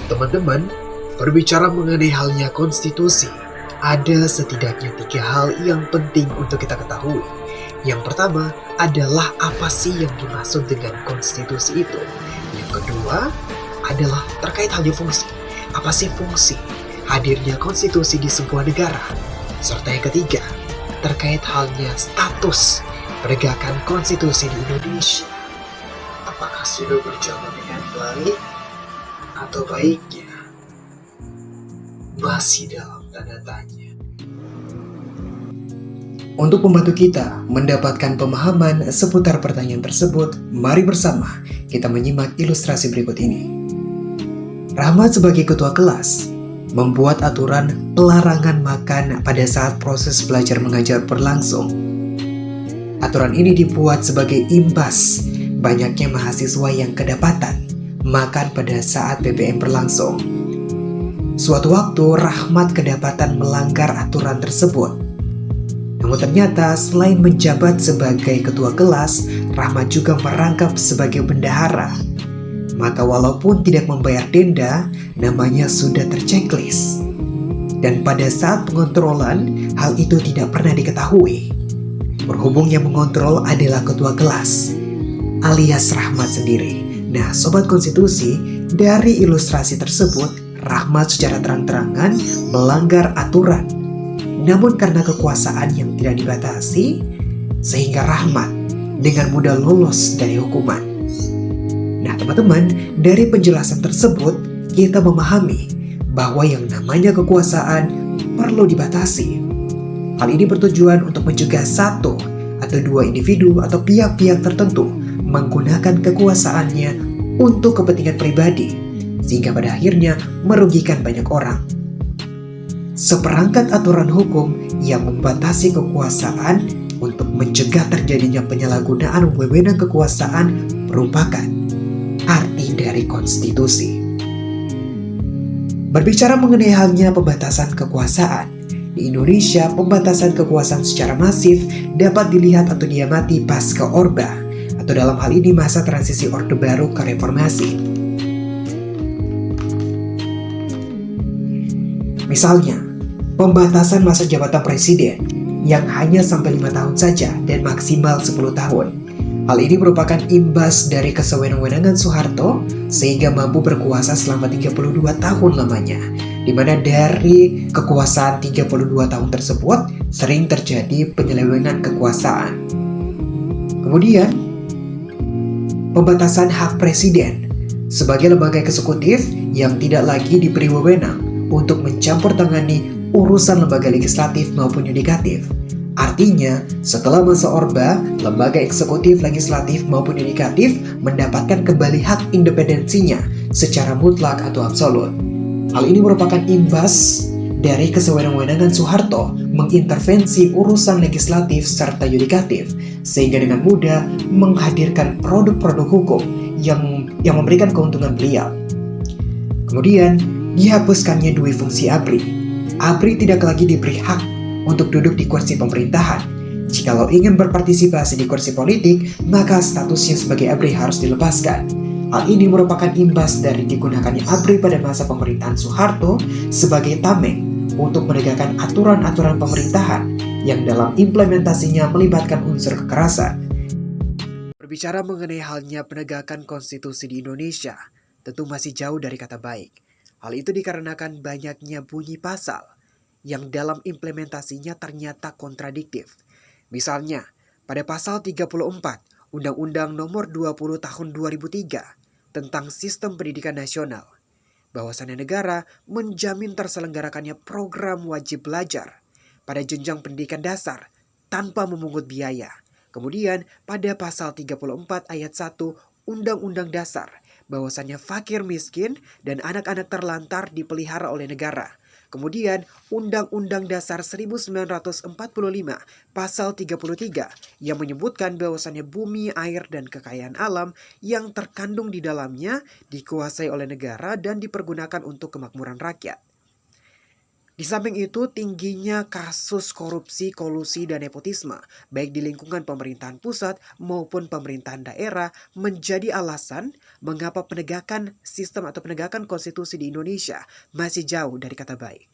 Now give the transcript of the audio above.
Teman-teman, berbicara mengenai halnya konstitusi, ada setidaknya 3 hal yang penting untuk kita ketahui. Yang pertama adalah apa sih yang dimaksud dengan konstitusi itu. Yang kedua adalah terkait halnya fungsi. Apa sih fungsi hadirnya konstitusi di sebuah negara? Serta yang ketiga, terkait halnya status penegakan konstitusi di Indonesia. Apakah sudah berjalan dengan baik atau baiknya masih dalam tanda tanya? Untuk membantu kita mendapatkan pemahaman seputar pertanyaan tersebut, mari bersama kita menyimak ilustrasi berikut ini. Rahmat sebagai ketua kelas membuat aturan pelarangan makan pada saat proses belajar mengajar berlangsung. Aturan ini dibuat sebagai imbas banyaknya mahasiswa yang kedapatan makan pada saat PPM berlangsung. Suatu waktu Rahmat kedapatan melanggar aturan tersebut. Namun ternyata selain menjabat sebagai ketua kelas, Rahmat juga merangkap sebagai bendahara. Maka walaupun tidak membayar denda, namanya sudah terchecklist. Dan pada saat pengontrolan, hal itu tidak pernah diketahui. Berhubung yang mengontrol adalah ketua kelas, alias Rahmat sendiri. Nah, Sobat Konstitusi, dari ilustrasi tersebut, Rahmat secara terang-terangan melanggar aturan. Namun karena kekuasaan yang tidak dibatasi, sehingga Rahmat dengan mudah lolos dari hukuman. Nah teman-teman, dari penjelasan tersebut, kita memahami bahwa yang namanya kekuasaan perlu dibatasi. Hal ini bertujuan untuk mencegah 1 atau 2 individu atau pihak-pihak tertentu menggunakan kekuasaannya untuk kepentingan pribadi, sehingga pada akhirnya merugikan banyak orang. Seperangkat aturan hukum yang membatasi kekuasaan untuk mencegah terjadinya penyalahgunaan wewenang kekuasaan merupakan arti dari konstitusi. Berbicara mengenai halnya pembatasan kekuasaan, di Indonesia pembatasan kekuasaan secara masif dapat dilihat atau diamati pasca Orba, atau dalam hal ini masa transisi Orde Baru ke Reformasi. Misalnya, pembatasan masa jabatan presiden yang hanya sampai 5 tahun saja dan maksimal 10 tahun. Hal ini merupakan imbas dari kesewenang-wenangan Soeharto sehingga mampu berkuasa selama 32 tahun lamanya, di mana dari kekuasaan 32 tahun tersebut sering terjadi penyelewengan kekuasaan. Kemudian, pembatasan hak presiden sebagai lembaga eksekutif yang tidak lagi diberi wewenang untuk mencampur tangani urusan lembaga legislatif maupun yudikatif. Artinya, setelah masa Orba, lembaga eksekutif, legislatif maupun yudikatif mendapatkan kembali hak independensinya secara mutlak atau absolut. Hal ini merupakan imbas dari kesewenang-wenangan Soeharto mengintervensi urusan legislatif serta yudikatif, sehingga dengan mudah menghadirkan produk-produk hukum yang memberikan keuntungan beliau. Kemudian, dihapuskannya 2 fungsi ABRI. ABRI tidak lagi diberi hak untuk duduk di kursi pemerintahan. Jikalau ingin berpartisipasi di kursi politik, maka statusnya sebagai ABRI harus dilepaskan. Hal ini merupakan imbas dari digunakannya ABRI pada masa pemerintahan Soeharto sebagai tameng untuk menegakkan aturan-aturan pemerintahan yang dalam implementasinya melibatkan unsur kekerasan. Berbicara mengenai halnya penegakan konstitusi di Indonesia, tentu masih jauh dari kata baik. Hal itu dikarenakan banyaknya bunyi pasal yang dalam implementasinya ternyata kontradiktif. Misalnya, pada pasal 34 Undang-Undang Nomor 20 Tahun 2003 tentang Sistem Pendidikan Nasional, bahwasannya negara menjamin terselenggarakannya program wajib belajar pada jenjang pendidikan dasar tanpa memungut biaya. Kemudian pada pasal 34 ayat 1 Undang-Undang Dasar, bahwasannya fakir miskin dan anak-anak terlantar dipelihara oleh negara. Kemudian Undang-Undang Dasar 1945 pasal 33 yang menyebutkan bahwasannya bumi, air, dan kekayaan alam yang terkandung di dalamnya dikuasai oleh negara dan dipergunakan untuk kemakmuran rakyat. Di samping itu, tingginya kasus korupsi, kolusi, dan nepotisme, baik di lingkungan pemerintahan pusat maupun pemerintahan daerah, menjadi alasan mengapa penegakan sistem atau penegakan konstitusi di Indonesia masih jauh dari kata baik.